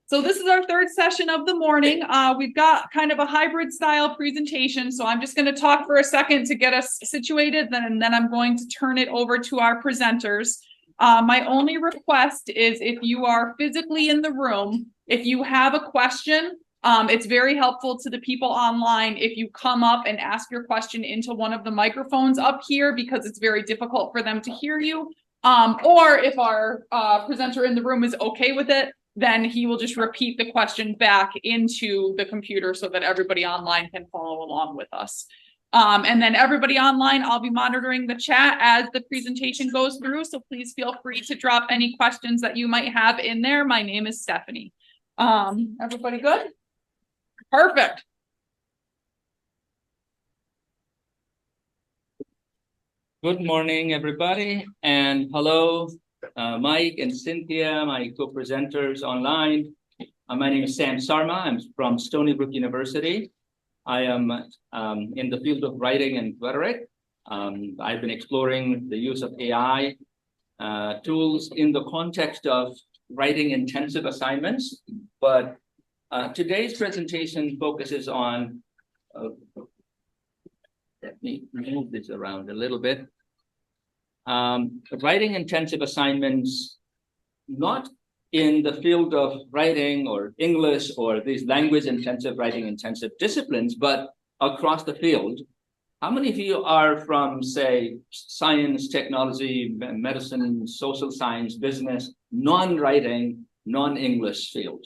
So this is our third session of the morning. We've got kind of a hybrid style presentation. So I'm just going to talk for a second to get us situated, and then I'm going to turn it over to our presenters. My only request is if you are physically in the room, if you have a question, it's very helpful to the people online if you come up and ask your question into one of the microphones up here, because it's very difficult for them to hear you. Or if our presenter in the room is okay with it, then he will just repeat the question back into the computer so that everybody online can follow along with us. And then everybody online, I'll be monitoring the chat as the presentation goes through. So please feel free to drop any questions that you might have in there. My name is Stephanie. Everybody good? Perfect. Good morning, everybody, and hello, Mike and Cynthia, my co-presenters online. My name is Sam Sarma. I'm from Stony Brook University. I am in the field of writing and rhetoric. I've been exploring the use of AI tools in the context of writing intensive assignments, but today's presentation focuses on let me move this around a little bit. Writing intensive assignments, not in the field of writing or English or these language intensive, writing intensive disciplines, but across the field. How many of you are from, say, science, technology, medicine, social science, business, non-writing, non-English field?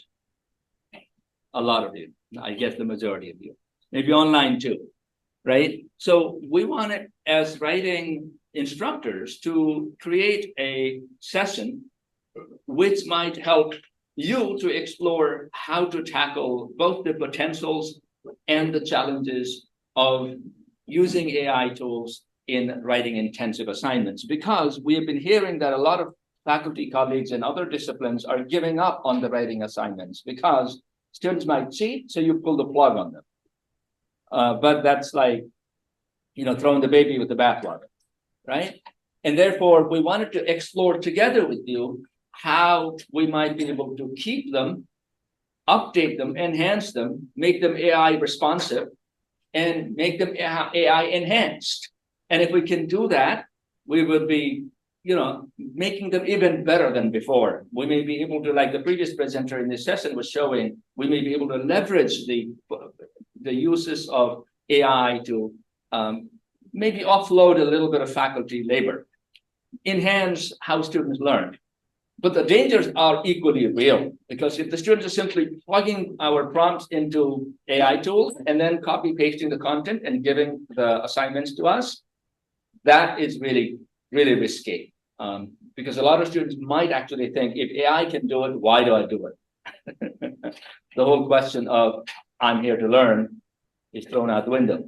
A lot of you. I guess the majority of you. Maybe online too. Right? So we wanted, as writing instructors, to create a session which might help you to explore how to tackle both the potentials and the challenges of using AI tools in writing intensive assignments. Because we have been hearing that a lot of faculty colleagues in other disciplines are giving up on the writing assignments because students might cheat, so you pull the plug on them. But that's like, throwing the baby with the bathwater, right? And therefore, we wanted to explore together with you how we might be able to keep them, update them, enhance them, make them AI responsive, and make them AI enhanced. And if we can do that, we will be, making them even better than before. We may be able to, like the previous presenter in this session was showing, we may be able to leverage the uses of AI to maybe offload a little bit of faculty labor, enhance how students learn. But the dangers are equally real, because if the students are simply plugging our prompts into AI tools and then copy pasting the content and giving the assignments to us, that is really, really risky. Because a lot of students might actually think, if AI can do it, why do I do it? The whole question of I'm here to learn is thrown out the window.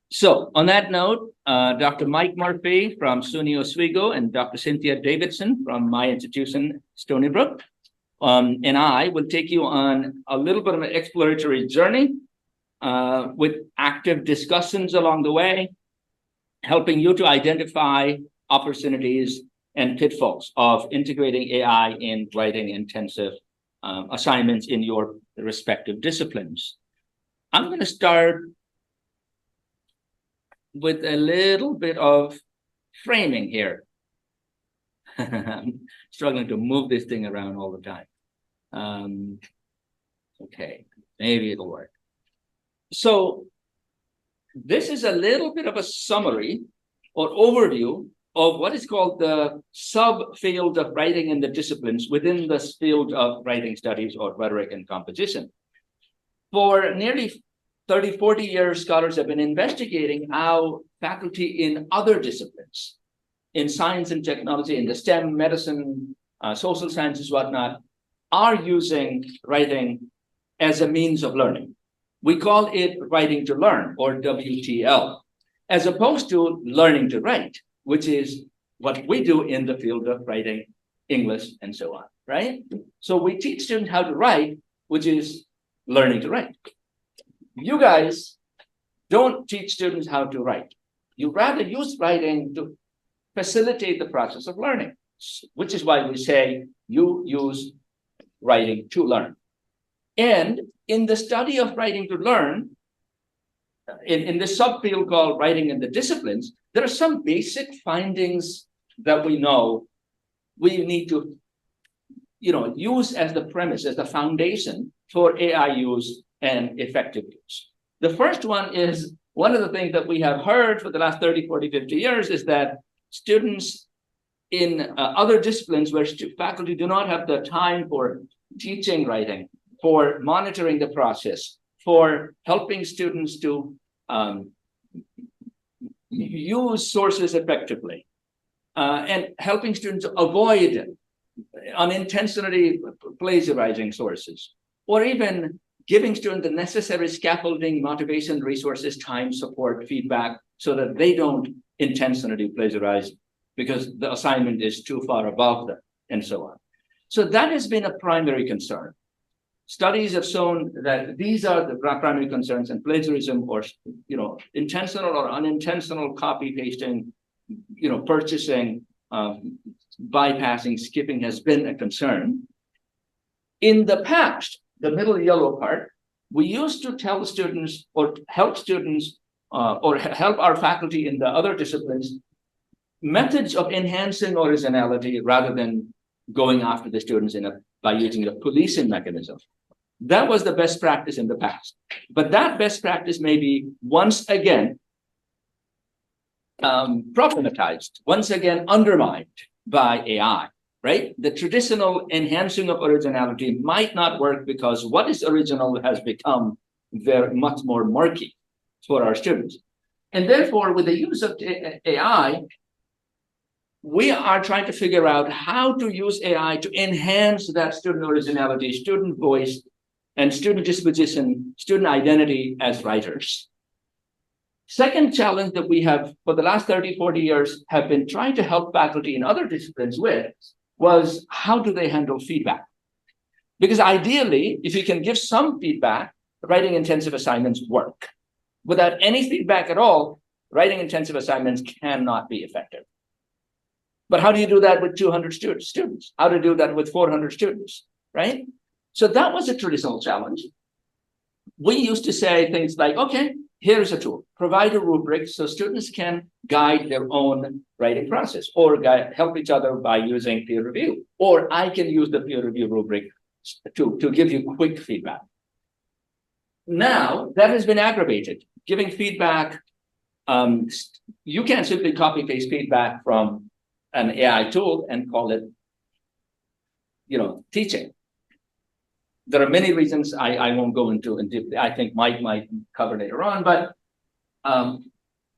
So on that note, Dr. Mike Murphy from SUNY Oswego and Dr. Cynthia Davidson from my institution, Stony Brook, and I will take you on a little bit of an exploratory journey with active discussions along the way, helping you to identify opportunities and pitfalls of integrating AI in writing intensive assignments in your respective disciplines. I'm going to start with a little bit of framing here. I'm struggling to move this thing around all the time. Okay, maybe it'll work. So this is a little bit of a summary or overview of what is called the subfield of writing in the disciplines within this field of writing studies or rhetoric and composition. For nearly 30, 40 years, scholars have been investigating how faculty in other disciplines, in science and technology, in the STEM, medicine, social sciences, whatnot, are using writing as a means of learning. We call it writing to learn, or WTL, as opposed to learning to write, which is what we do in the field of writing English and so on, right? So we teach students how to write, which is learning to write. You guys don't teach students how to write. You rather use writing to facilitate the process of learning, which is why we say you use writing to learn. And in the study of writing to learn, in this subfield called writing in the disciplines, there are some basic findings that we know we need to use as the premise, as the foundation for AI use and effective use. The first one is, one of the things that we have heard for the last 30, 40, 50 years is that students in other disciplines where faculty do not have the time for teaching writing, for monitoring the process, for helping students to use sources effectively, and helping students avoid unintentionally plagiarizing sources, or even giving students the necessary scaffolding, motivation, resources, time, support, feedback, so that they don't intentionally plagiarize because the assignment is too far above them, and so on. So that has been a primary concern. Studies have shown that these are the primary concerns, and plagiarism, or intentional or unintentional copy pasting, purchasing, bypassing, skipping has been a concern. In the past, the middle yellow part, we used to tell students or help students or help our faculty in the other disciplines methods of enhancing originality rather than going after the students by using a policing mechanism. That was the best practice in the past. But that best practice may be once again problematized, once again undermined by AI, right? The traditional enhancing of originality might not work because what is original has become very much more murky for our students. And therefore, with the use of AI, we are trying to figure out how to use AI to enhance that student originality, student voice, and student disposition, student identity as writers. Second challenge that we have for the last 30, 40 years have been trying to help faculty in other disciplines with was, how do they handle feedback? Because ideally, if you can give some feedback, writing intensive assignments work. Without any feedback at all, writing intensive assignments cannot be effective. But how do you do that with 200 students? How to do that with 400 students, right? So that was a traditional challenge. We used to say things like, okay, here's a tool, provide a rubric so students can guide their own writing process, or help each other by using peer review, or I can use the peer review rubric to give you quick feedback. Now that has been aggravated. Giving feedback, you can't simply copy paste feedback from an AI tool and call it, teaching. There are many reasons I won't go into, and I think Mike might cover later on, but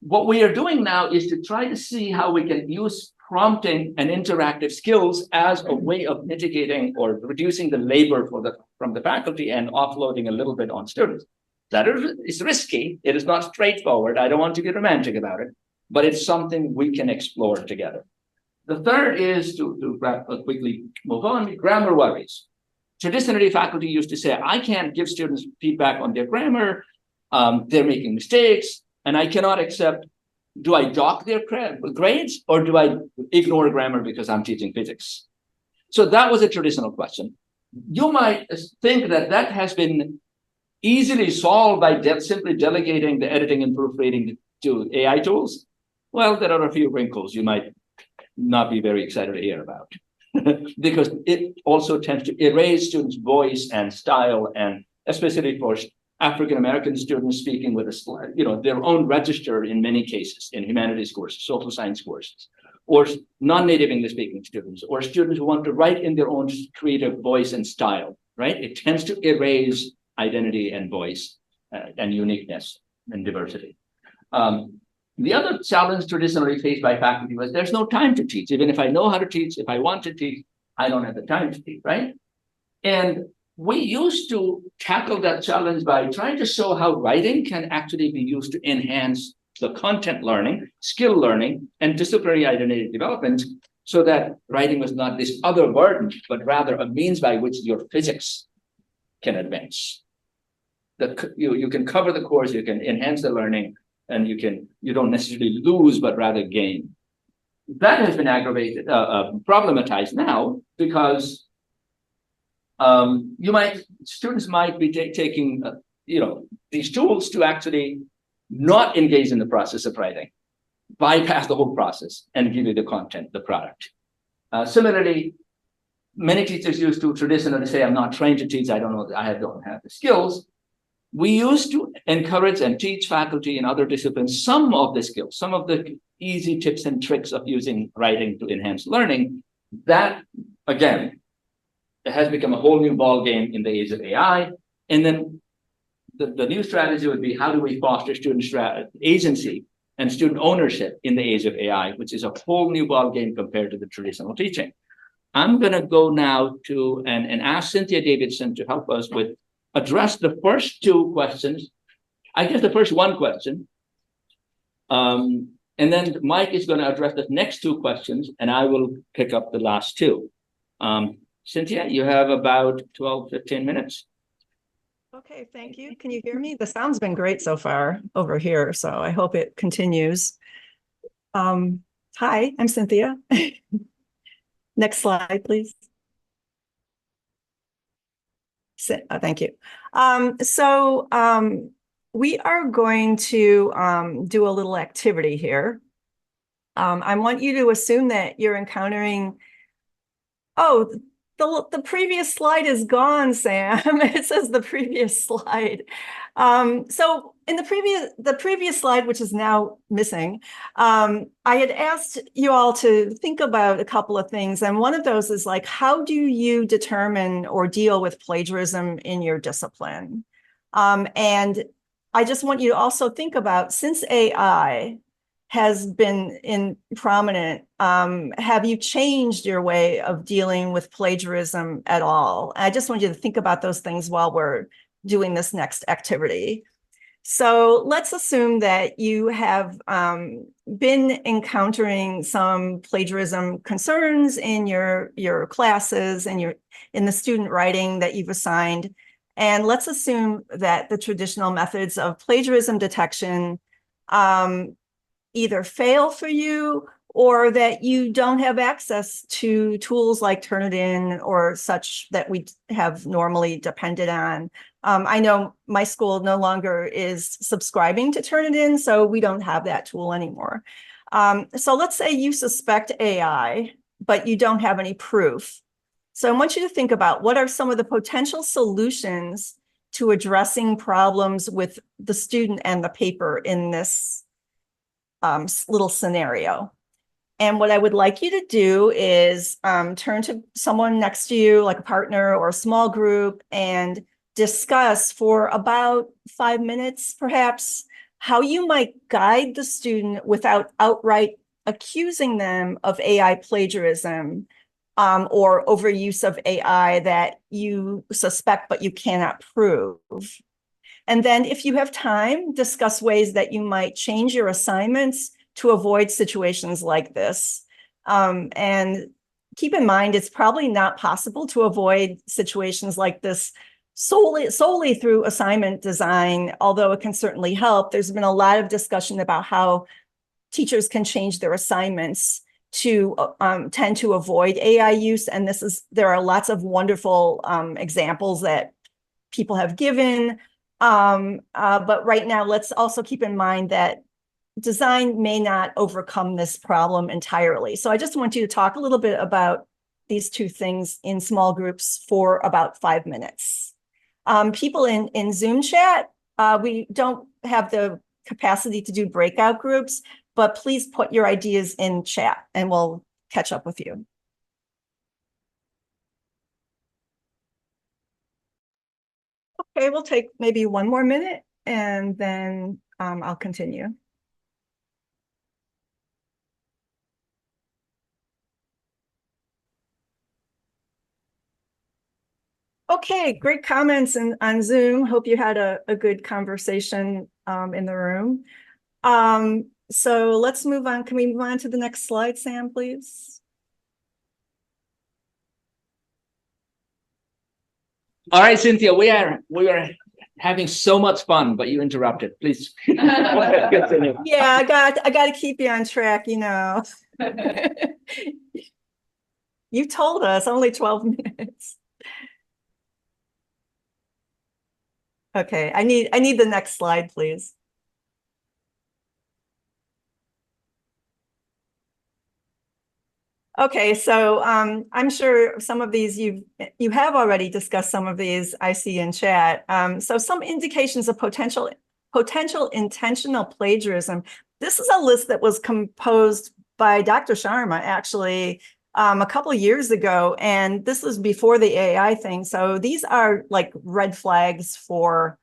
what we are doing now is to try to see how we can use prompting and interactive skills as a way of mitigating or reducing the labor from the faculty and offloading a little bit on students. That is risky. It is not straightforward. I don't want to get romantic about it, but it's something we can explore together. The third is to quickly move on, grammar worries. Traditionally, faculty used to say, I can't give students feedback on their grammar. They're making mistakes, and I cannot accept, do I dock their grades, or do I ignore grammar because I'm teaching physics? So that was a traditional question. You might think that has been easily solved by simply delegating the editing and proofreading to AI tools. Well, there are a few wrinkles you might not be very excited to hear about. Because it also tends to erase students' voice and style, and especially for African-American students speaking with their own register in many cases in humanities courses, social science courses, or non-native English speaking students, or students who want to write in their own creative voice and style, right? It tends to erase identity and voice and uniqueness and diversity. The other challenge traditionally faced by faculty was there's no time to teach. Even if I know how to teach, if I want to teach, I don't have the time to teach, right? And we used to tackle that challenge by trying to show how writing can actually be used to enhance the content learning, skill learning, and disciplinary identity development, so that writing was not this other burden, but rather a means by which your physics can advance. You can cover the course, you can enhance the learning, and you don't necessarily lose, but rather gain. That has been aggravated, problematized now, because students might be taking, these tools to actually not engage in the process of writing, bypass the whole process and give you the content, the product. Similarly, many teachers used to traditionally say, I'm not trained to teach, I don't have the skills. We used to encourage and teach faculty in other disciplines some of the skills, some of the easy tips and tricks of using writing to enhance learning. That, again, it has become a whole new ball game in the age of AI. And then the new strategy would be, how do we foster student agency and student ownership in the age of AI, which is a whole new ball game compared to the traditional teaching. I'm going to go now to and ask Cynthia Davidson to help us with address the first two questions. I guess the first one question. And then Mike is going to address the next two questions, and I will pick up the last two. Cynthia, you have about 12, 15 minutes. Okay, thank you. Can you hear me? The sound's been great so far over here, so I hope it continues. Hi, I'm Cynthia. Next slide, please. Thank you. We are going to do a little activity here. I want you to assume that you're encountering, the previous slide is gone, Sam. It says the previous slide. So in the previous slide, which is now missing, I had asked you all to think about a couple of things. And one of those is like, how do you determine or deal with plagiarism in your discipline? And I just want you to also think about, since AI has been prominent, have you changed your way of dealing with plagiarism at all? I just want you to think about those things while we're doing this next activity. So let's assume that you have been encountering some plagiarism concerns in your classes and in the student writing that you've assigned. And let's assume that the traditional methods of plagiarism detection either fail for you, or that you don't have access to tools like Turnitin or such that we have normally depended on. I know my school no longer is subscribing to Turnitin, so we don't have that tool anymore. So let's say you suspect AI, but you don't have any proof. So I want you to think about, what are some of the potential solutions to addressing problems with the student and the paper in this little scenario. And what I would like you to do is turn to someone next to you, like a partner or a small group, and discuss for about 5 minutes, perhaps, how you might guide the student without outright accusing them of AI plagiarism or overuse of AI that you suspect but you cannot prove. And then if you have time, discuss ways that you might change your assignments to avoid situations like this. And keep in mind, it's probably not possible to avoid situations like this solely through assignment design, although it can certainly help. There's been a lot of discussion about how teachers can change their assignments to tend to avoid AI use. And there are lots of wonderful examples that people have given. But right now, let's also keep in mind that design may not overcome this problem entirely. So I just want you to talk a little bit about these two things in small groups for about 5 minutes. People in Zoom chat, we don't have the capacity to do breakout groups, but please put your ideas in chat and we'll catch up with you. Okay, we'll take maybe 1 more minute and then I'll continue. Okay, great comments on Zoom. Hope you had a good conversation in the room. So let's move on. Can we move on to the next slide, Sam, please? All right, Cynthia, we are having so much fun, but you interrupted. Please. Yeah, I got to keep you on track, you know. You told us only 12 minutes. Okay, I need the next slide, please. Okay, so I'm sure some of these you have already discussed some of these I see in chat. So some indications of potential intentional plagiarism. This is a list that was composed by Dr. Sharma actually a couple of years ago, and this was before the AI thing. So these are like red flags for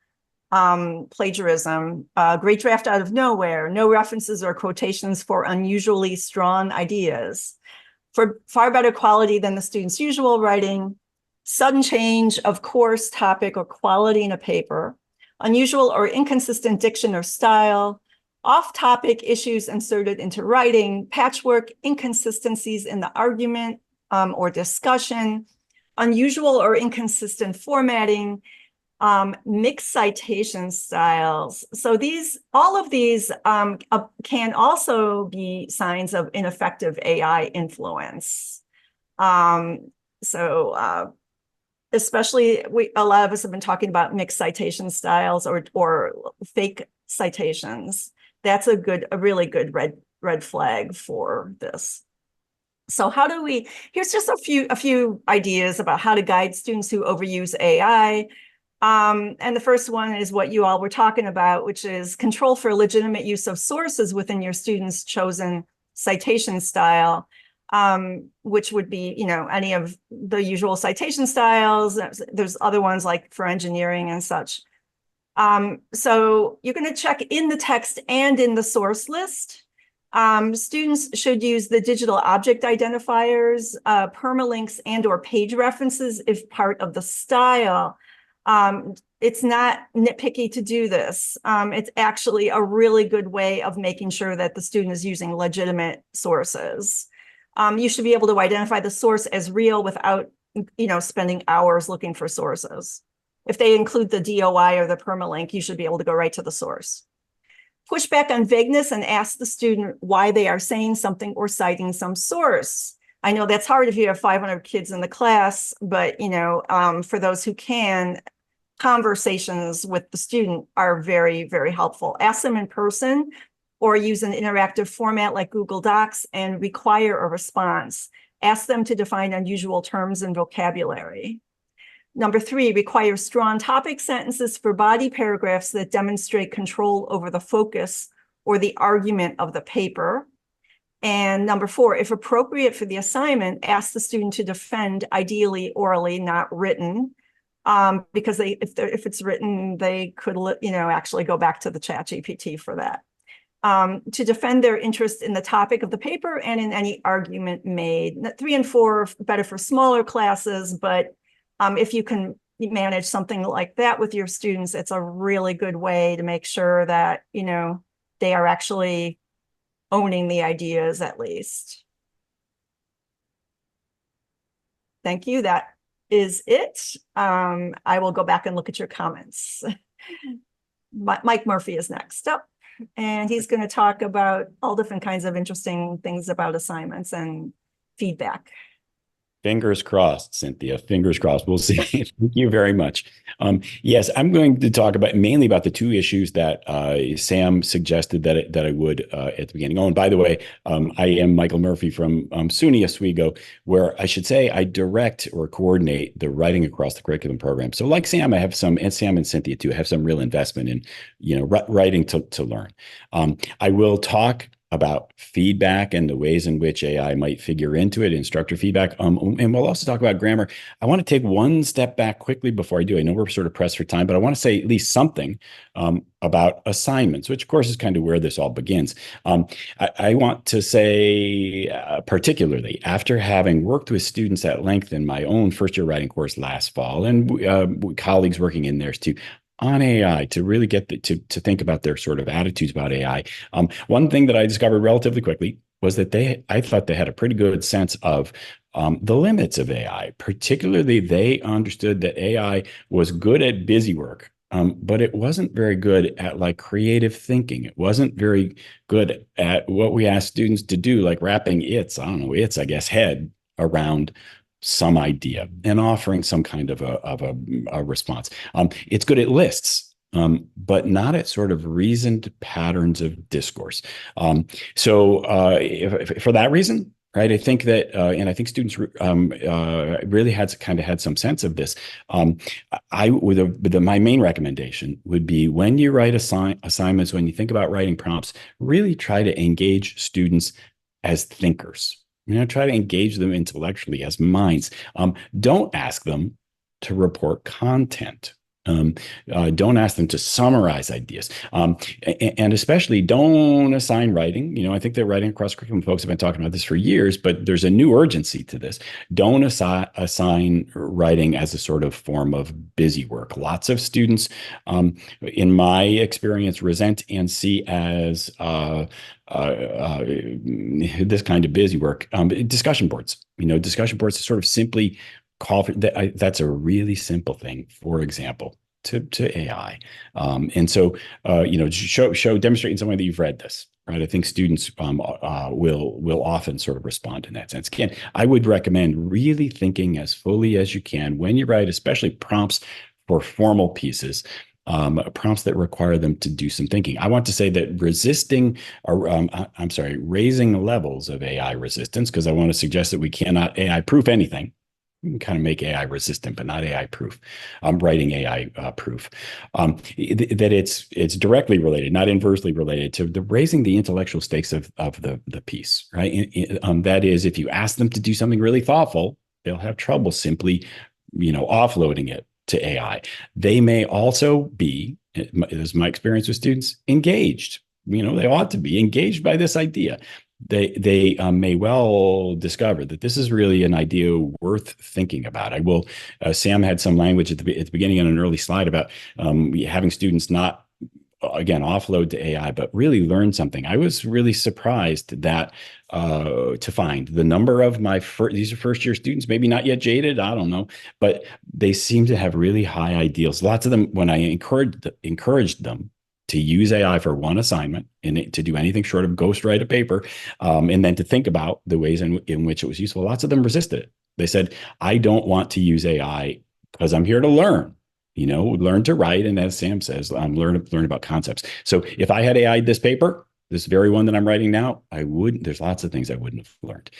plagiarism. Great draft out of nowhere, no references or quotations for unusually strong ideas, for far better quality than the student's usual writing, sudden change of course, topic, or quality in a paper, unusual or inconsistent diction or style, off-topic issues inserted into writing, patchwork, inconsistencies in the argument or discussion, unusual or inconsistent formatting, mixed citation styles. So all of these can also be signs of ineffective AI influence. Especially a lot of us have been talking about mixed citation styles or fake citations. That's a really good red flag for this. So here's just a few ideas about how to guide students who overuse AI. And the first one is what you all were talking about, which is control for legitimate use of sources within your student's chosen citation style, which would be, any of the usual citation styles. There's other ones like for engineering and such. So you're going to check in the text and in the source list. Students should use the digital object identifiers, permalinks, and or page references if part of the style. It's not nitpicky to do this. It's actually a really good way of making sure that the student is using legitimate sources. You should be able to identify the source as real without, spending hours looking for sources. If they include the DOI or the permalink, you should be able to go right to the source. Push back on vagueness and ask the student why they are saying something or citing some source. I know that's hard if you have 500 kids in the class, but for those who can, conversations with the student are very, very helpful. Ask them in person or use an interactive format like Google Docs and require a response. Ask them to define unusual terms and vocabulary. Number 3, require strong topic sentences for body paragraphs that demonstrate control over the focus or the argument of the paper. And number 4, if appropriate for the assignment, ask the student to defend, ideally orally, not written, because if it's written, they could, actually go back to the ChatGPT for that. To defend their interest in the topic of the paper and in any argument made. 3 and 4 are better for smaller classes, but if you can manage something like that with your students, it's a really good way to make sure that, they are actually owning the ideas at least. Thank you. That is it. I will go back and look at your comments. Mike Murphy is next up, and he's going to talk about all different kinds of interesting things about assignments and feedback. Fingers crossed, Cynthia. Fingers crossed. We'll see. Thank you very much. Yes, I'm going to talk mainly about the 2 issues that Sam suggested that I would at the beginning. Oh, and by the way, I am Michael Murphy from SUNY Oswego, where I should say I direct or coordinate the writing across the curriculum program. So, like Sam, I have some, and Sam and Cynthia too, have some real investment in writing to learn. I will talk about feedback and the ways in which AI might figure into it, instructor feedback. And we'll also talk about grammar. I want to take one step back quickly before I do. I know we're sort of pressed for time, but I want to say at least something about assignments, which of course is kind of where this all begins. I want to say particularly after having worked with students at length in my own first-year writing course last fall and colleagues working in theirs too, on AI to really get to think about their sort of attitudes about AI. One thing that I discovered relatively quickly was that I thought they had a pretty good sense of the limits of AI. Particularly, they understood that AI was good at busy work, but it wasn't very good at like creative thinking. It wasn't very good at what we asked students to do, like wrapping its, I guess, head around some idea and offering some kind of a response. It's good at lists, but not at sort of reasoned patterns of discourse. For that reason, right, I think that, and I think students really had some sense of this. My main recommendation would be when you write assignments, when you think about writing prompts, really try to engage students as thinkers. Try to engage them intellectually as minds. Don't ask them to report content. Don't ask them to summarize ideas. And especially don't assign writing. I think that writing across curriculum folks have been talking about this for years, but there's a new urgency to this. Don't assign writing as a sort of form of busy work. Lots of students, in my experience, resent and see as this kind of busy work. Discussion boards. Discussion boards sort of simply call for that. That's a really simple thing, for example, to AI. And so, demonstrate in some way that you've read this, right? I think students will often sort of respond in that sense. Again, I would recommend really thinking as fully as you can when you write, especially prompts for formal pieces. Prompts that require them to do some thinking. I want to say that raising levels of AI resistance, because I want to suggest that we cannot AI proof anything. We can kind of make AI resistant, but not AI proof. Writing AI proof. That it's directly related, not inversely related to the raising the intellectual stakes of the piece, right? That is, if you ask them to do something really thoughtful, they'll have trouble simply, offloading it to AI. They may also be, as my experience with students, engaged. They ought to be engaged by this idea. They may well discover that this is really an idea worth thinking about. Sam had some language at the beginning on an early slide about having students not, again, offload to AI, but really learn something. I was really surprised that to find the number of these are first year students, maybe not yet jaded, I don't know, but they seem to have really high ideals. Lots of them, when I encouraged them to use AI for one assignment and to do anything short of ghostwrite a paper, and then to think about the ways in which it was useful, lots of them resisted it. They said, I don't want to use AI because I'm here to learn. Learn to write. And as Sam says, learn about concepts. So if I had AI this paper, this very one that I'm writing now, there's lots of things I wouldn't have learned.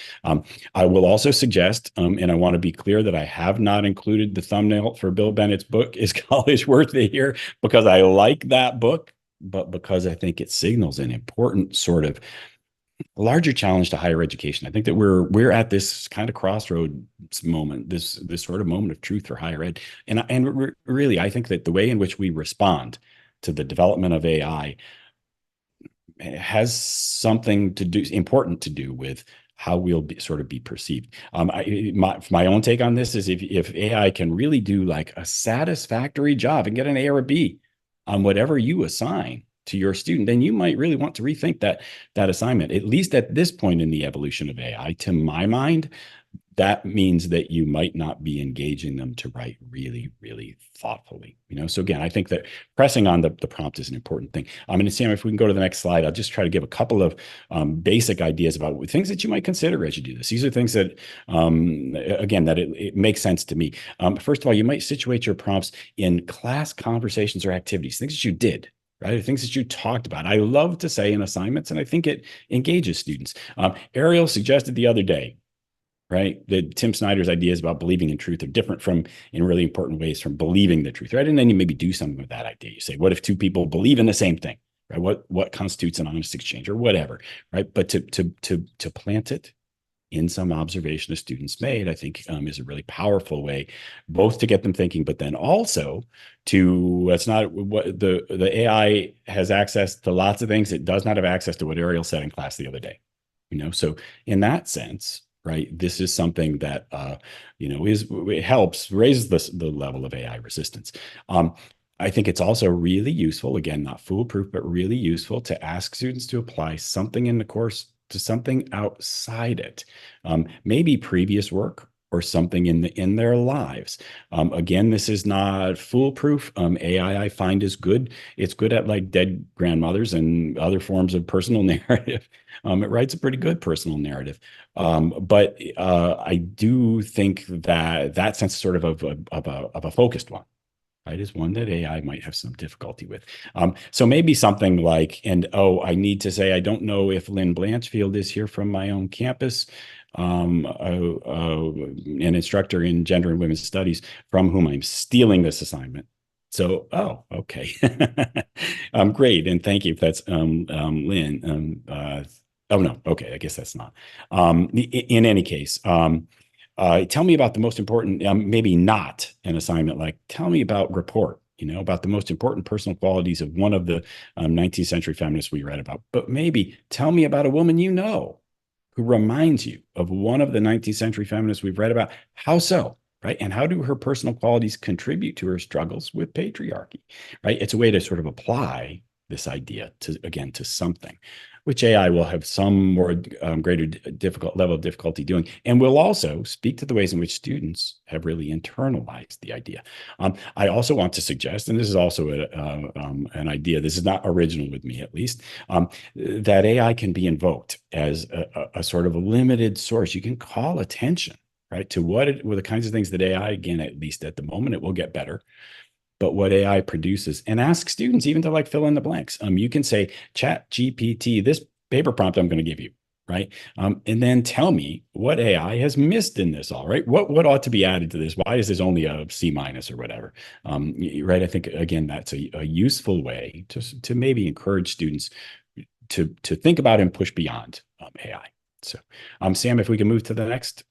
I will also suggest, and I want to be clear that I have not included the thumbnail for Bill Bennett's book, Is College Worth It Here? Because I like that book, but because I think it signals an important sort of larger challenge to higher education. I think that we're at this kind of crossroads moment, this sort of moment of truth for higher ed. And really, I think that the way in which we respond to the development of AI has something important to do with how we'll be perceived. My own take on this is if AI can really do like a satisfactory job and get an A or a B on whatever you assign to your student, then you might really want to rethink that assignment. At least at this point in the evolution of AI, to my mind, that means that you might not be engaging them to write really, really thoughtfully. So again, I think that pressing on the prompt is an important thing. And Sam, if we can go to the next slide, I'll just try to give a couple of basic ideas about things that you might consider as you do this. These are things that, again, that it makes sense to me. First of all, you might situate your prompts in class conversations or activities, things that you did. Right? Things that you talked about. I love to say in assignments, and I think it engages students. Ariel suggested the other day, right, that Tim Snyder's ideas about believing in truth are different in really important ways from believing the truth, right? And then you maybe do something with that idea. You say, what if two people believe in the same thing, right? What constitutes an honest exchange or whatever, right? But to plant it in some observation a students made, I think is a really powerful way, both to get them thinking, but then also it's not what the AI has access to lots of things. It does not have access to what Ariel said in class the other day, So in that sense, right, this is something that, it helps raise the level of AI resistance. I think it's also really useful, again, not foolproof, but really useful to ask students to apply something in the course to something outside it. Maybe previous work, or something in their lives. Again, this is not foolproof. AI I find is good. It's good at like dead grandmothers and other forms of personal narrative. It writes a pretty good personal narrative. But I do think that that sense sort of a focused one, right, is one that AI might have some difficulty with. So maybe something like, and oh, I need to say, I don't know if Lynn Blanchfield is here from my own campus, an instructor in gender and women's studies from whom I'm stealing this assignment. So, oh, okay. Great. And thank you if that's Lynn. Oh, no. Okay. I guess that's not. In any case, tell me about the most important, maybe not an assignment, like tell me about report, about the most important personal qualities of one of the 19th century feminists we read about. But maybe tell me about a woman who reminds you of one of the 19th century feminists we've read about. How so? Right. And how do her personal qualities contribute to her struggles with patriarchy? Right. It's a way to sort of apply this idea to something, which AI will have some more greater level of difficulty doing, and will also speak to the ways in which students have really internalized the idea. I also want to suggest, and this is also an idea, this is not original with me at least, that AI can be invoked as a sort of a limited source. You can call attention, right, to what the kinds of things that AI, again, at least at the moment, it will get better, but what AI produces, and ask students even to like fill in the blanks. You can say, Chat GPT, this paper prompt I'm going to give you, right? And then tell me what AI has missed in this all, right? What ought to be added to this? Why is this only a C- or whatever? Right. I think, again, that's a useful way to maybe encourage students to think about and push beyond AI. So, Sam, if we can move to the next.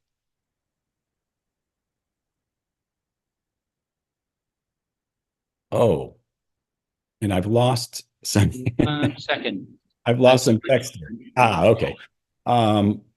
Oh, and I've lost some. Second. I've lost some text here. Okay.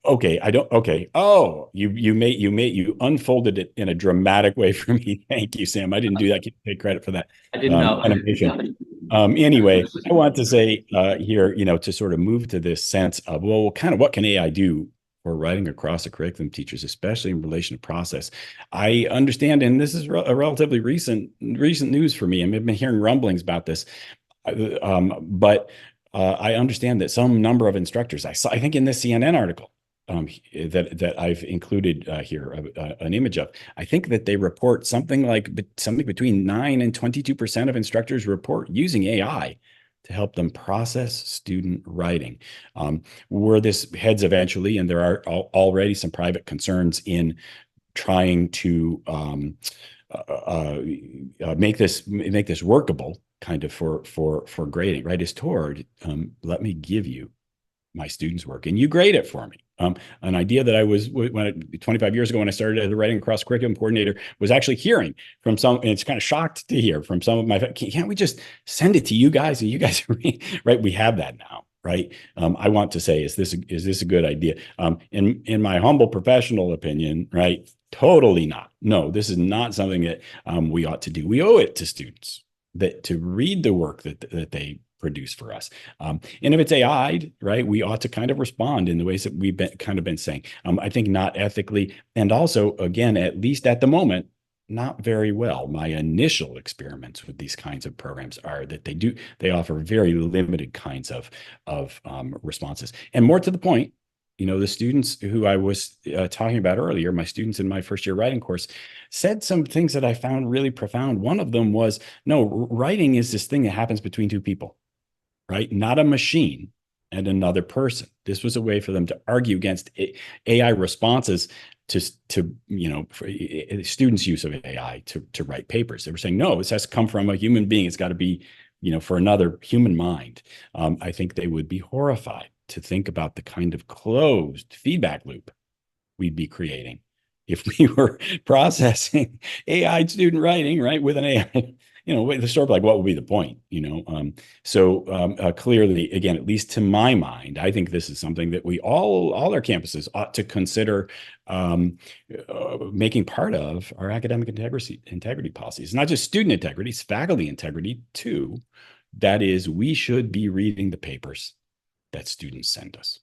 Okay. I don't. Okay. Oh, you unfolded it in a dramatic way for me. Thank you, Sam. I didn't do that. I can take credit for that. I didn't know. Animation. Anyway, I want to say here, to sort of move to this sense of, well, kind of what can AI do for writing across the curriculum, teachers, especially in relation to process. I understand, and this is a relatively recent news for me, and I've been hearing rumblings about this, but I understand that some number of instructors, I think in this CNN article that I've included here an image of, I think that they report something between 9 and 22% of instructors report using AI to help them process student writing. Where this heads eventually, and there are already some private concerns in trying to make this workable, kind of for grading, right? Is toward let me give you my students' work and you grade it for me. An idea that I was 25 years ago when I started as a writing across curriculum coordinator was actually hearing from some, and it's kind of shocked to hear from some of my, can't we just send it to you guys and you guys right? We have that now, right? I want to say, is this a good idea? In my humble professional opinion, right? Totally not. No, this is not something that we ought to do. We owe it to students to read the work that they produce for us. And if it's AI'd, right, we ought to kind of respond in the ways that we've been saying. I think not ethically, and also, again, at least at the moment, not very well. My initial experiments with these kinds of programs are that they offer very limited kinds of responses. And more to the point, the students who I was talking about earlier, my students in my first year writing course, said some things that I found really profound. One of them was, no, writing is this thing that happens between two people, right? Not a machine and another person. This was a way for them to argue against AI responses to for students' use of AI to write papers. They were saying, no, this has to come from a human being. It's got to be, for another human mind. I think they would be horrified to think about the kind of closed feedback loop we'd be creating if we were processing AI student writing, right, with an AI. The sort of like, what would be the point? Clearly, again, at least to my mind, I think this is something that we all our campuses ought to consider making part of our academic integrity policies. Not just student integrity, it's faculty integrity too. That is, we should be reading the papers that students send us.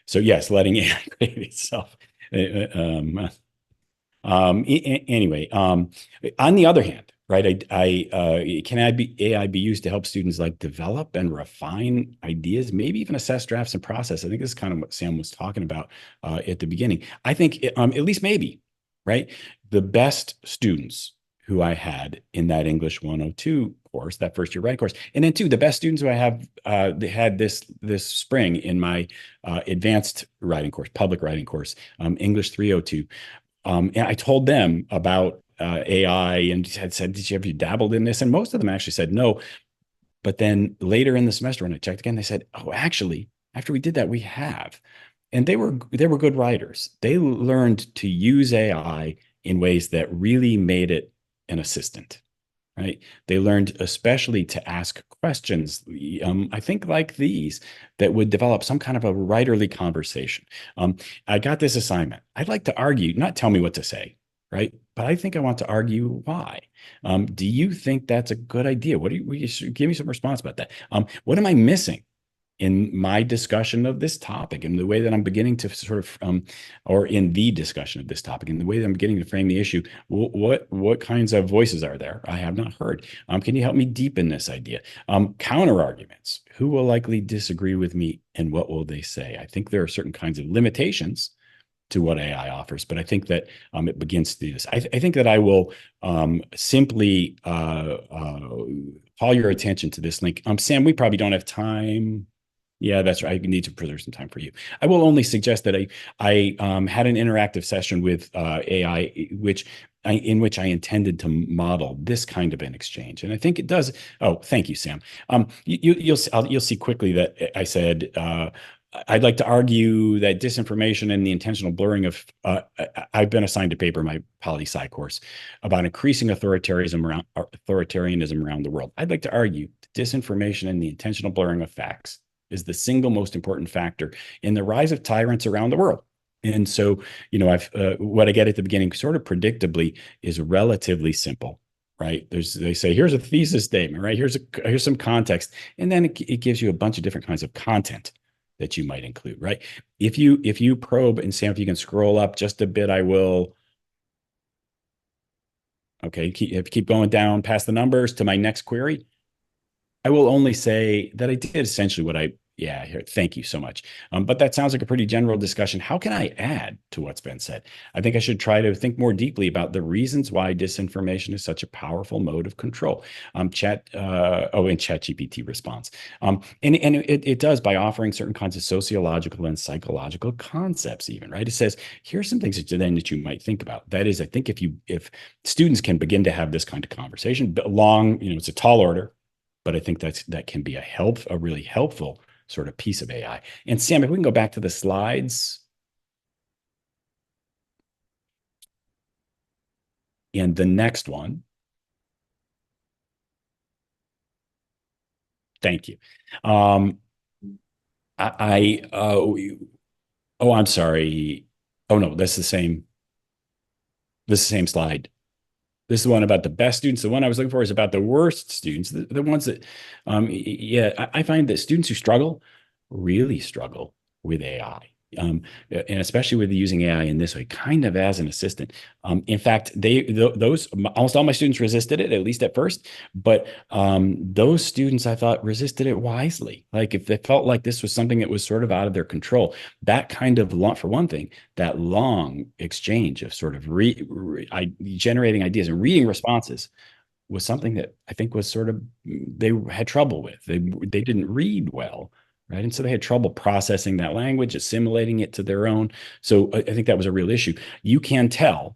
So yes, letting AI create itself. Anyway, on the other hand, right, can AI be used to help students like develop and refine ideas, maybe even assess drafts and process? I think this is kind of what Sam was talking about at the beginning. I think at least maybe, right? The best students who I had in that English 102 course, that first year writing course, and then two, the best students who I have they had this spring in my advanced writing course, public writing course, English 302. And I told them about AI and had said, "Did you ever dabbled in this?" And most of them actually said no. But then later in the semester, when I checked again, they said, "Oh, actually, after we did that, we have." And they were good writers. They learned to use AI in ways that really made it an assistant, right? They learned especially to ask questions, I think like these, that would develop some kind of a writerly conversation. I got this assignment. I'd like to argue, not tell me what to say, right? But I think I want to argue why. Do you think that's a good idea? What do you give me some response about that? What am I missing in my discussion of this topic and the way that I'm beginning to sort of, or in the discussion of this topic and the way that I'm beginning to frame the issue? What kinds of voices are there I have not heard? Can you help me deepen this idea? Counter arguments. Who will likely disagree with me and what will they say? I think there are certain kinds of limitations to what AI offers, but I think that it begins to do this. I think that I will simply call your attention to this link. Sam, we probably don't have time. Yeah, that's right. I need to preserve some time for you. I will only suggest that I had an interactive session with AI, in which I intended to model this kind of an exchange, and I think it does. Oh, thank you, Sam. You'll see quickly that I said I'd like to argue that disinformation and the intentional blurring of I've been assigned a paper in my poli-sci course about increasing authoritarianism around the world. I'd like to argue disinformation and the intentional blurring of facts is the single most important factor in the rise of tyrants around the world. And so, what I get at the beginning, sort of predictably, is relatively simple, right? They say, here's a thesis statement, right? Here's some context, and then it gives you a bunch of different kinds of content that you might include, right? If you probe, and Sam, if you can scroll up just a bit, I will. Okay, keep going down past the numbers to my next query. I will only say that I did essentially what here, thank you so much. But that sounds like a pretty general discussion. How can I add to what's been said? I think I should try to think more deeply about the reasons why disinformation is such a powerful mode of control. And ChatGPT response. And it does by offering certain kinds of sociological and psychological concepts even, right? It says, here's some things that you might think about. That is, I think if students can begin to have this kind of conversation, it's a tall order, but I think that can be a really helpful sort of piece of AI. And Sam, if we can go back to the slides. And the next one. Thank you. I'm sorry. Oh no, that's the same. This is the same slide. This is the one about the best students. The one I was looking for is about the worst students, the ones that, I find that students who really struggle with AI. And especially with using AI in this way, kind of as an assistant. In fact, almost all my students resisted it, at least at first. But those students, I thought, resisted it wisely. Like if they felt like this was something that was sort of out of their control, that kind of for one thing, that long exchange of sort of generating ideas and reading responses was something that I think was sort of they had trouble with. They didn't read well. Right. And so they had trouble processing that language, assimilating it to their own. So I think that was a real issue. You can tell,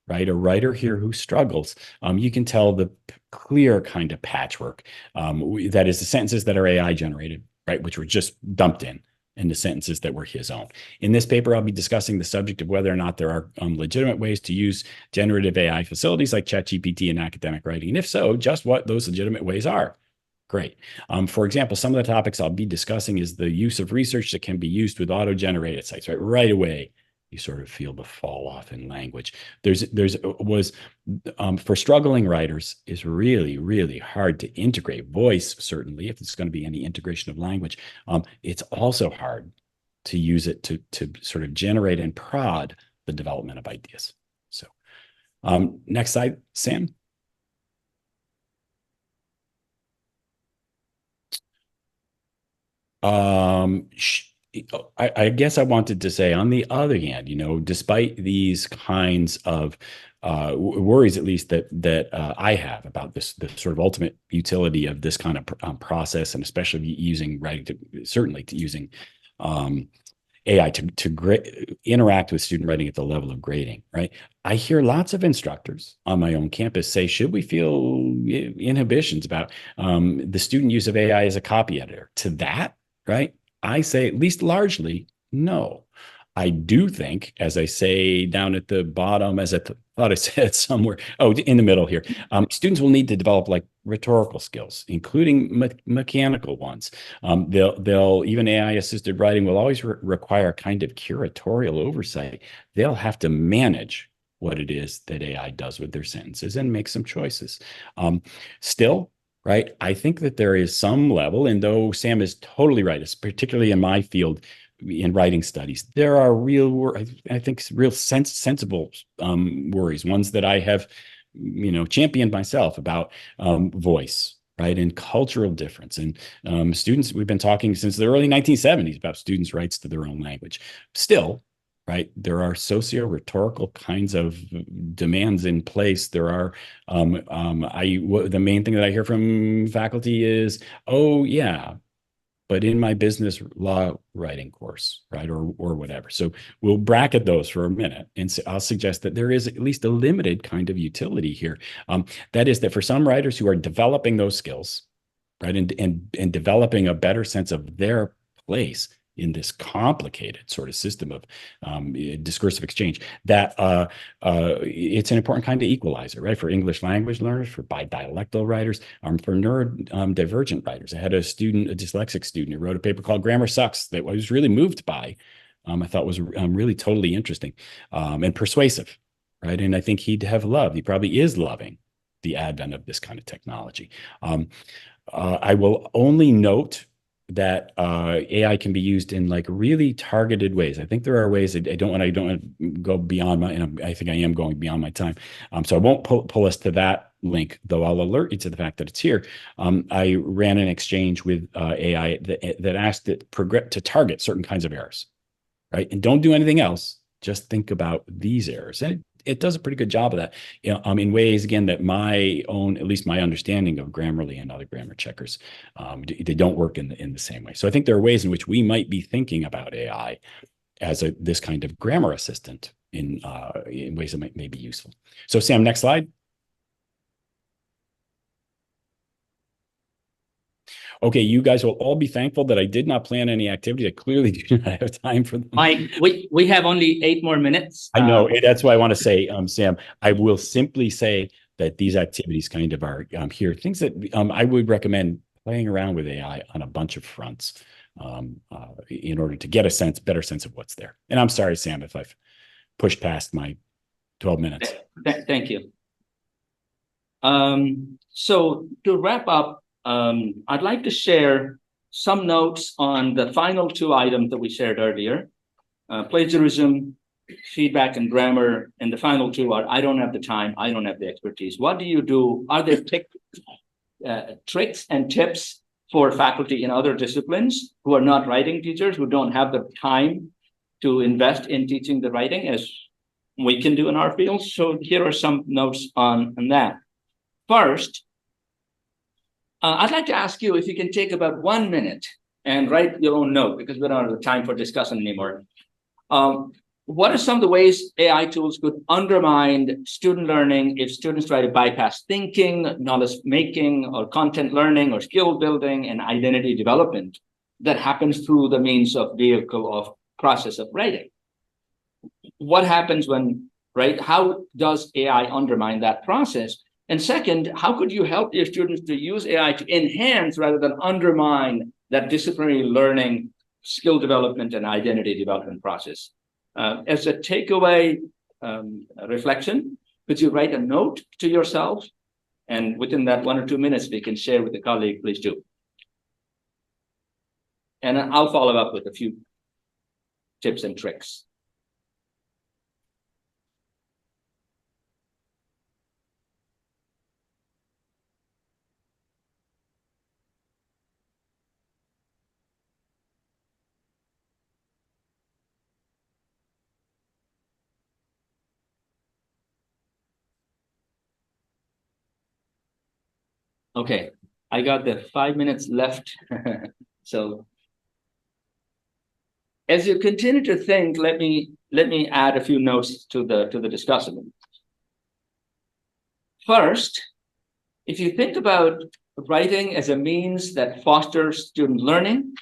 right, a writer here who struggles, you can tell the clear kind of patchwork. That is the sentences that are AI generated, right, which were just dumped in, and the sentences that were his own. In this paper, I'll be discussing the subject of whether or not there are legitimate ways to use generative AI facilities like ChatGPT in academic writing. And if so, just what those legitimate ways are. Great. For example, some of the topics I'll be discussing is the use of research that can be used with auto-generated sites, right? Right away, you sort of feel the fall off in language. For struggling writers, is really, really hard to integrate voice, certainly, if it's going to be any integration of language. It's also hard to use it to sort of generate and prod the development of ideas. So Next slide, Sam. I guess I wanted to say, on the other hand, despite these kinds of worries, at least that I have about the sort of ultimate utility of this kind of process, and especially using certainly to using AI to interact with student writing at the level of grading, right? I hear lots of instructors on my own campus say, should we feel inhibitions about the student use of AI as a copy editor? To that, right? I say, at least largely, no. I do think, as I say down at the bottom, as I thought I said somewhere, in the middle here, students will need to develop like rhetorical skills, including mechanical ones. They'll even AI assisted writing will always require kind of curatorial oversight. They'll have to manage what it is that AI does with their sentences and make some choices. Still, right, I think that there is some level, and though Sam is totally right, it's particularly in my field, in writing studies, there are real, I think, real sensible worries, ones that I have, championed myself about voice, right, and cultural difference. And students, we've been talking since the early 1970s about students' rights to their own language. Still, right, there are socio-rhetorical kinds of demands in place. There are, the main thing that I hear from faculty is, oh yeah, but in my business law writing course, right, or whatever. So we'll bracket those for a minute, and so I'll suggest that there is at least a limited kind of utility here. That is that for some writers who are developing those skills, right, and developing a better sense of their place in this complicated sort of system of discursive exchange, that it's an important kind of equalizer, right? For English language learners, for bidialectal writers, for neurodivergent writers. I had a dyslexic student who wrote a paper called Grammar Sucks that I was really moved by. I thought was really totally interesting and persuasive, right? And I think he probably is loving the advent of this kind of technology. I will only note that AI can be used in like really targeted ways. I think there are ways that I don't want to go beyond and I think I am going beyond my time. So I won't pull us to that link, though I'll alert you to the fact that it's here. I ran an exchange with AI that asked it to target certain kinds of errors, right? And don't do anything else. Just think about these errors. And it does a pretty good job of that, in ways, again, that at least my understanding of Grammarly and other grammar checkers, they don't work in the same way. So I think there are ways in which we might be thinking about AI as this kind of grammar assistant in ways that may be useful. So Sam, next slide. Okay, you guys will all be thankful that I did not plan any activity. I clearly do not have time for them. Mike, we have only 8 more minutes. I know. That's why I want to say, Sam, I will simply say that these activities kind of are here. Things that I would recommend playing around with AI on a bunch of fronts in order to get a better sense of what's there. And I'm sorry, Sam, if I've pushed past my 12 minutes. Thank you. So to wrap up, I'd like to share some notes on the final 2 items that we shared earlier, plagiarism, feedback, and grammar. And the final 2 are, I don't have the time, I don't have the expertise. What do you do? Are there tricks and tips for faculty in other disciplines who are not writing teachers, who don't have the time to invest in teaching the writing as we can do in our field? So here are some notes on that. First, I'd like to ask you if you can take about 1 minute and write your own note, because we don't have the time for discussion anymore. What are some of the ways AI tools could undermine student learning if students try to bypass thinking, knowledge making, or content learning, or skill building and identity development that happens through the means of vehicle of process of writing? What happens when, right? How does AI undermine that process? And second, how could you help your students to use AI to enhance rather than undermine that disciplinary learning, skill development, and identity development process? As a takeaway reflection, could you write a note to yourself? And within that 1 or 2 minutes, we can share with a colleague, please do. And I'll follow up with a few tips and tricks. Okay, I got the 5 minutes left. So as you continue to think, let me add a few notes to the discussion. First, if you think about writing as a means that fosters student learning,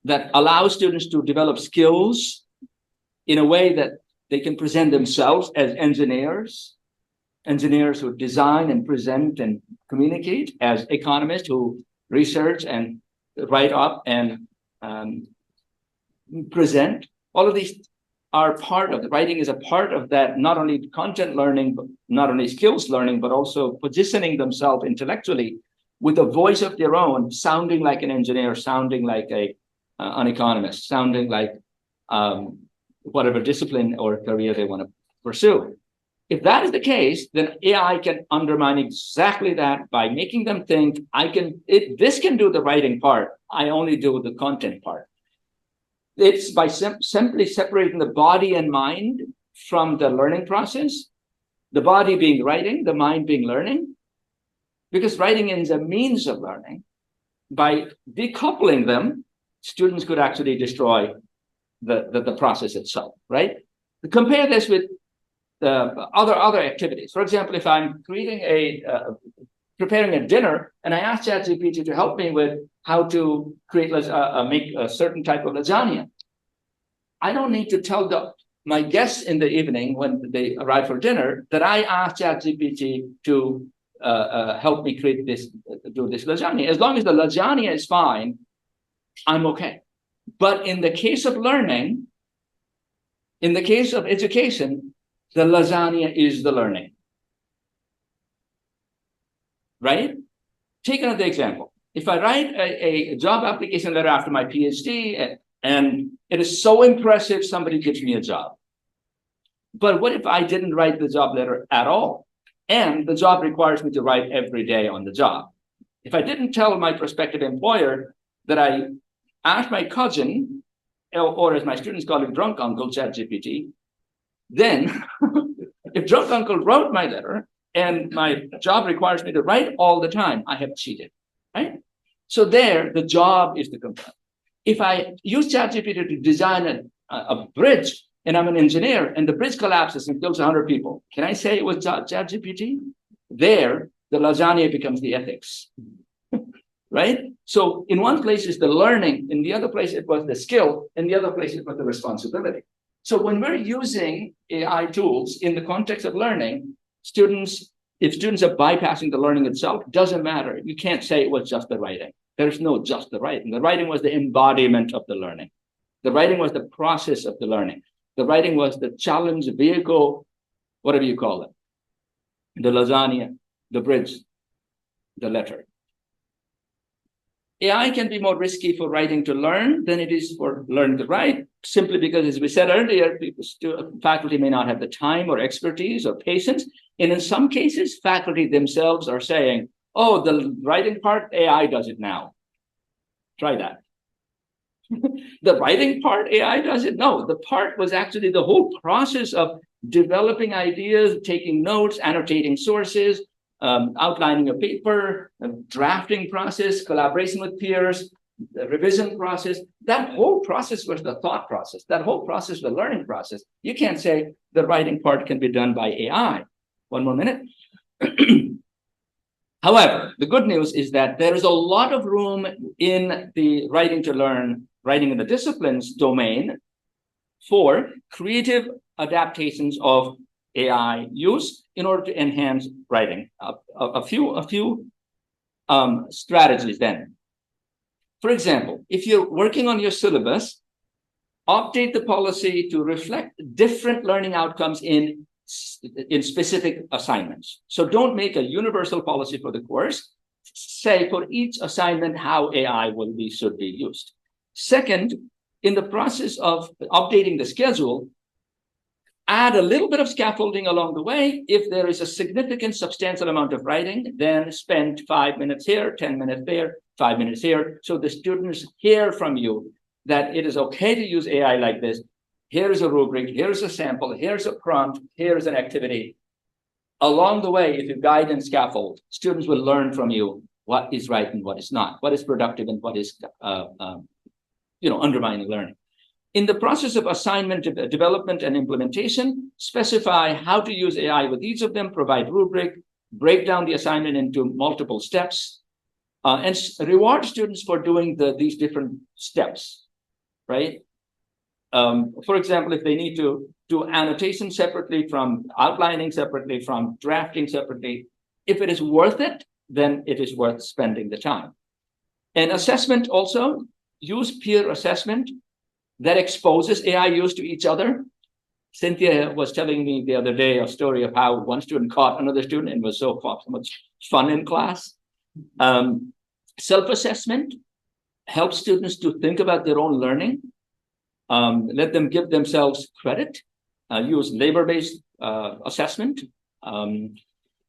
that allows students to develop skills in a way that they can present themselves as engineers who design and present and communicate, as economists who research and write up and present. All of these are part of the writing, is a part of that, not only content learning, but not only skills learning, but also positioning themselves intellectually with a voice of their own, sounding like an engineer, sounding like an economist, sounding like whatever discipline or career they want to pursue. If that is the case, then AI can undermine exactly that by making them think, this can do the writing part, I only do the content part. It's by simply separating the body and mind from the learning process, the body being writing, the mind being learning, because writing is a means of learning. By decoupling them, students could actually destroy the process itself, right? Compare this with other activities. For example, if I'm creating preparing a dinner and I ask ChatGPT to help me with how to make a certain type of lasagna, I don't need to tell my guests in the evening when they arrive for dinner that I asked ChatGPT to help me do this lasagna. As long as the lasagna is fine, I'm okay. But in the case of learning, in the case of education, the lasagna is the learning. Right? Take another example. If I write a job application letter after my PhD, and it is so impressive, somebody gives me a job. But what if I didn't write the job letter at all? And the job requires me to write every day on the job. If I didn't tell my prospective employer that I asked my cousin, or as my students call him, drunk uncle, ChatGPT, then if drunk uncle wrote my letter and my job requires me to write all the time, I have cheated, right? So there, the job is the complaint. If I use ChatGPT to design a bridge and I'm an engineer and the bridge collapses and kills 100 people, can I say it was ChatGPT? There, the lasagna becomes the ethics, right? So in one place is the learning, in the other place it was the skill, in the other place it was the responsibility. So when we're using AI tools in the context of learning, if students are bypassing the learning itself, doesn't matter. You can't say it was just the writing. There's no just the writing. The writing was the embodiment of the learning. The writing was the process of the learning. The writing was the challenge vehicle, whatever you call it. The lasagna, the bridge, the letter. AI can be more risky for writing to learn than it is for learning to write, simply because, as we said earlier, faculty may not have the time or expertise or patience. And in some cases, faculty themselves are saying, oh, the writing part, AI does it now. Try that. The writing part, AI does it? No, the part was actually the whole process of developing ideas, taking notes, annotating sources, outlining a paper, a drafting process, collaboration with peers, the revision process. That whole process was the thought process. That whole process, the learning process. You can't say the writing part can be done by AI. One more minute. However, the good news is that there is a lot of room in the writing to learn, writing in the disciplines domain for creative adaptations of AI use in order to enhance writing. A few strategies then. For example, if you're working on your syllabus, update the policy to reflect different learning outcomes in specific assignments. So don't make a universal policy for the course. Say for each assignment how AI should be used. Second, in the process of updating the schedule, add a little bit of scaffolding along the way. If there is a significant, substantial amount of writing, then spend 5 minutes here, 10 minutes there, 5 minutes here. So the students hear from you that it is okay to use AI like this. Here's a rubric, here's a sample, here's a prompt, here's an activity. along the way, if you guide and scaffold, students will learn from you what is right and what is not, what is productive and what is, undermining learning. In the process of assignment development and implementation, specify how to use AI with each of them, provide rubric, break down the assignment into multiple steps, and reward students for doing these different steps, right? For example, if they need to do annotation separately from outlining separately from drafting separately, if it is worth it, then it is worth spending the time. And assessment also, use peer assessment that exposes AI use to each other. Cynthia was telling me the other day a story of how one student caught another student and was so much fun in class. Self-assessment helps students to think about their own learning. Let them give themselves credit. Use labor-based assessment.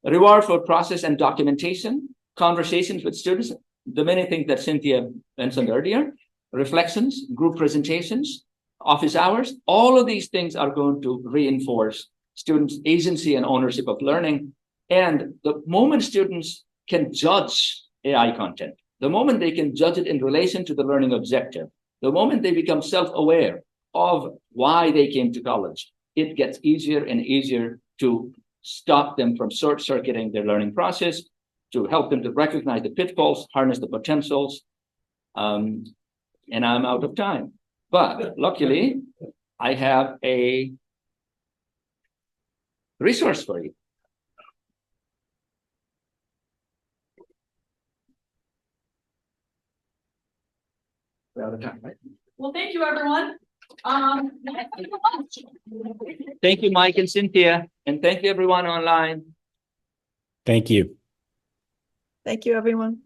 Reward for process and documentation. Conversations with students. The many things that Cynthia mentioned earlier. Reflections, group presentations, office hours. All of these things are going to reinforce students' agency and ownership of learning. And the moment students can judge AI content, the moment they can judge it in relation to the learning objective, the moment they become self-aware of why they came to college, it gets easier and easier to stop them from short-circuiting their learning process, to help them to recognize the pitfalls, harness the potentials. And I'm out of time. But luckily, I have a resource for you. We're out of time, right? Well, thank you, everyone. Thank you, Mike and Cynthia, and thank you everyone online. Thank you. Thank you, everyone.